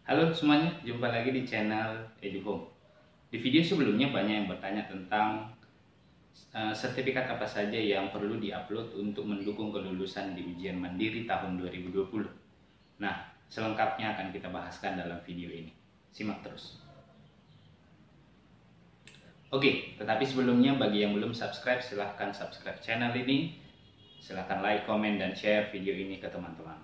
Halo semuanya, jumpa lagi di channel Eduhome. Di video sebelumnya banyak yang bertanya tentang sertifikat apa saja yang perlu diupload untuk mendukung kelulusan di ujian mandiri tahun 2020. Nah, selengkapnya akan kita bahaskan dalam video ini. Simak terus. Oke, tetapi sebelumnya bagi yang belum subscribe, silahkan subscribe channel ini. Silahkan like, komen, dan share video ini ke teman-teman.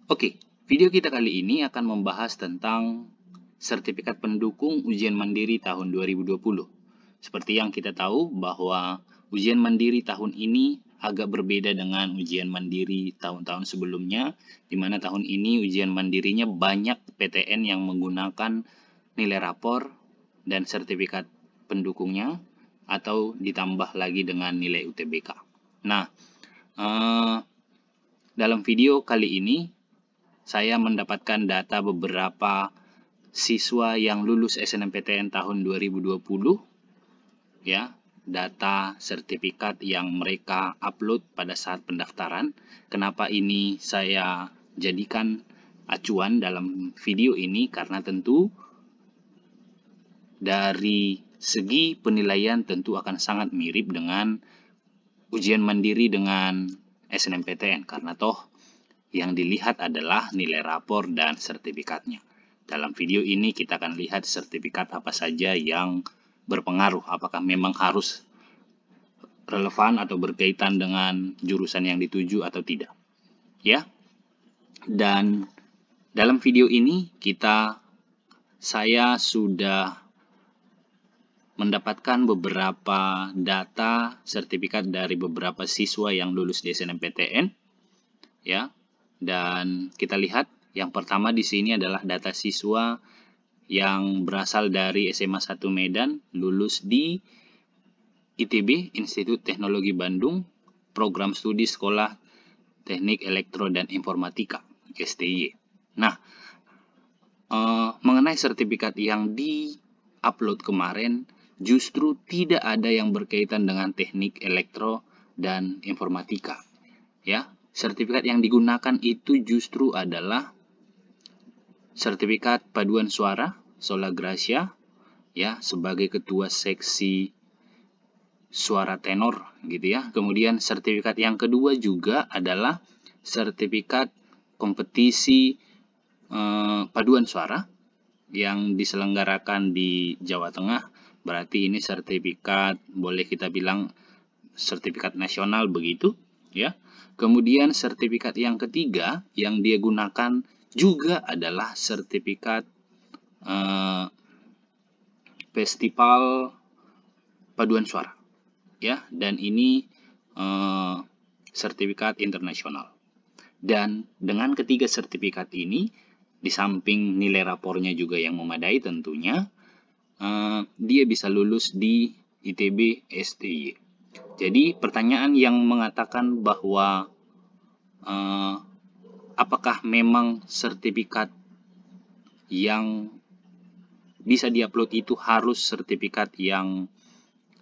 Oke, video kita kali ini akan membahas tentang sertifikat pendukung ujian mandiri tahun 2020. Seperti yang kita tahu bahwa ujian mandiri tahun ini agak berbeda dengan ujian mandiri tahun-tahun sebelumnya, di mana tahun ini ujian mandirinya banyak PTN yang menggunakan nilai rapor dan sertifikat pendukungnya, atau ditambah lagi dengan nilai UTBK. Nah, dalam video kali ini, saya mendapatkan data beberapa siswa yang lulus SNMPTN tahun 2020, ya, data sertifikat yang mereka upload pada saat pendaftaran. Kenapa ini saya jadikan acuan dalam video ini? Karena tentu dari segi penilaian tentu akan sangat mirip dengan ujian mandiri dengan SNMPTN, karena toh yang dilihat adalah nilai rapor dan sertifikatnya. Dalam video ini kita akan lihat sertifikat apa saja yang berpengaruh, apakah memang harus relevan atau berkaitan dengan jurusan yang dituju atau tidak. Ya. Dan dalam video ini saya sudah mendapatkan beberapa data sertifikat dari beberapa siswa yang lulus di SNMPTN, ya. Dan kita lihat yang pertama di sini adalah data siswa yang berasal dari SMA 1 Medan, lulus di ITB, Institut Teknologi Bandung, program studi sekolah Teknik Elektro dan Informatika, STY. Nah, mengenai sertifikat yang di-upload kemarin, justru tidak ada yang berkaitan dengan teknik elektro dan informatika, ya. Sertifikat yang digunakan itu justru adalah sertifikat paduan suara Sola Gracia, ya, sebagai ketua seksi suara tenor gitu ya. Kemudian sertifikat yang kedua juga adalah sertifikat kompetisi paduan suara yang diselenggarakan di Jawa Tengah. Berarti ini sertifikat, boleh kita bilang sertifikat nasional begitu, ya. Kemudian sertifikat yang ketiga yang dia gunakan juga adalah sertifikat festival paduan suara, ya. Dan ini sertifikat internasional. Dan dengan ketiga sertifikat ini, di samping nilai rapornya juga yang memadai tentunya, dia bisa lulus di ITB STY. Jadi pertanyaan yang mengatakan bahwa apakah memang sertifikat yang bisa diupload itu harus sertifikat yang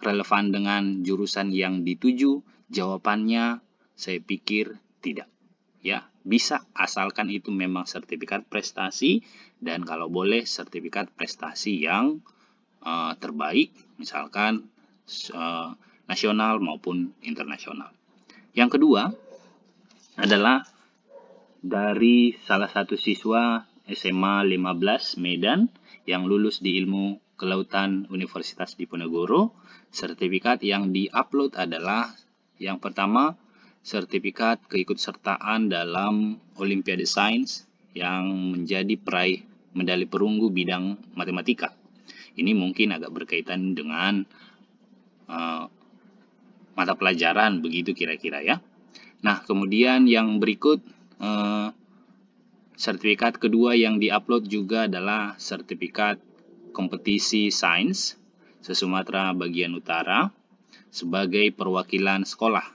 relevan dengan jurusan yang dituju? Jawabannya saya pikir tidak. Ya, bisa asalkan itu memang sertifikat prestasi, dan kalau boleh sertifikat prestasi yang terbaik, misalkan nasional maupun internasional. Yang kedua adalah dari salah satu siswa SMA 15 Medan yang lulus di Ilmu Kelautan Universitas Diponegoro. Sertifikat yang diupload adalah yang pertama, sertifikat keikutsertaan dalam Olimpiade Sains yang menjadi peraih medali perunggu bidang matematika. Ini mungkin agak berkaitan dengan mata pelajaran begitu kira-kira ya. Nah, kemudian yang berikut sertifikat kedua yang diupload juga adalah sertifikat kompetisi sains se-Sumatera bagian utara sebagai perwakilan sekolah.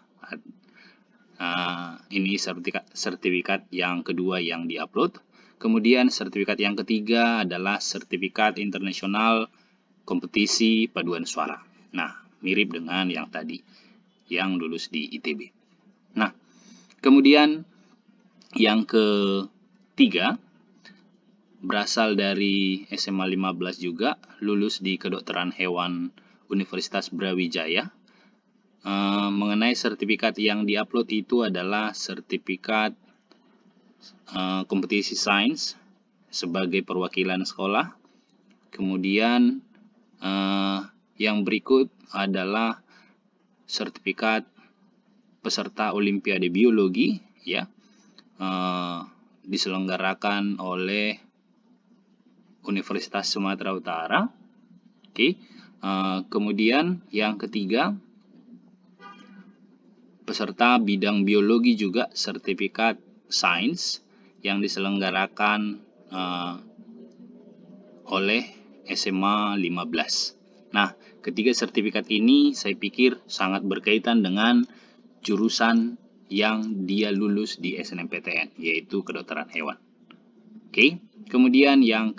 Ini sertifikat yang kedua yang diupload. Kemudian sertifikat yang ketiga adalah sertifikat internasional kompetisi paduan suara. Nah, mirip dengan yang tadi, yang lulus di ITB. Nah, kemudian yang ketiga berasal dari SMA 15 juga, lulus di Kedokteran Hewan Universitas Brawijaya. Mengenai sertifikat yang diupload itu adalah sertifikat kompetisi sains sebagai perwakilan sekolah. Kemudian yang berikut adalah sertifikat peserta Olimpiade Biologi, ya, diselenggarakan oleh Universitas Sumatera Utara. Oke. Kemudian yang ketiga, peserta bidang biologi juga sertifikat sains yang diselenggarakan oleh SMA 15. Nah, ketiga sertifikat ini saya pikir sangat berkaitan dengan jurusan yang dia lulus di SNMPTN, yaitu kedokteran hewan. Oke, kemudian yang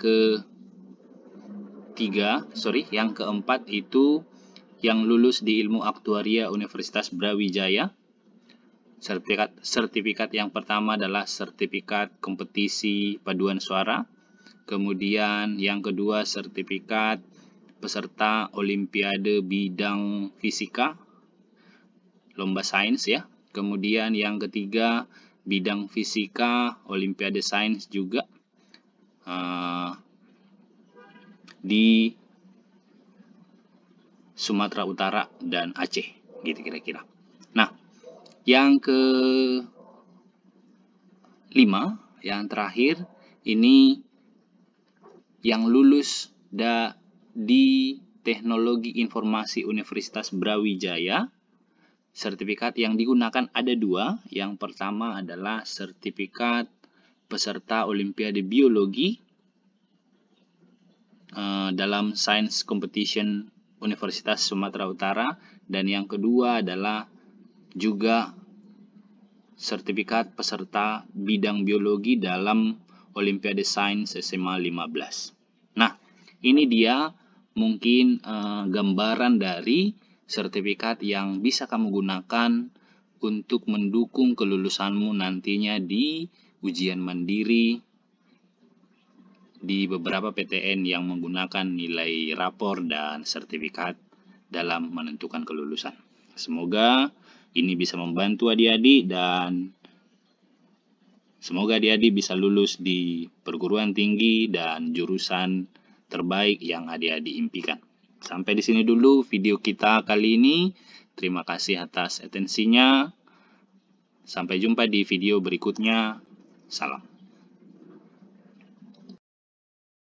keempat itu yang lulus di ilmu aktuaria Universitas Brawijaya. Sertifikat yang pertama adalah sertifikat kompetisi paduan suara. Kemudian yang kedua sertifikat peserta Olimpiade bidang fisika, lomba sains ya. Kemudian yang ketiga bidang fisika Olimpiade sains juga di Sumatera Utara dan Aceh, gitu kira-kira. Nah, yang kelima, yang terakhir, ini yang lulus di Teknologi Informasi Universitas Brawijaya. Sertifikat yang digunakan ada dua. Yang pertama adalah sertifikat peserta Olimpiade Biologi dalam Science Competition Universitas Sumatera Utara, dan yang kedua adalah juga sertifikat peserta bidang biologi dalam Olimpiade Sains SMA 15. Nah, ini dia mungkin gambaran dari sertifikat yang bisa kamu gunakan untuk mendukung kelulusanmu nantinya di ujian mandiri di beberapa PTN yang menggunakan nilai rapor dan sertifikat dalam menentukan kelulusan. Semoga ini bisa membantu adik-adik dan semoga adik-adik bisa lulus di perguruan tinggi dan jurusan terbaik yang adik-adik impikan. Sampai di sini dulu video kita kali ini. Terima kasih atas atensinya. Sampai jumpa di video berikutnya. Salam.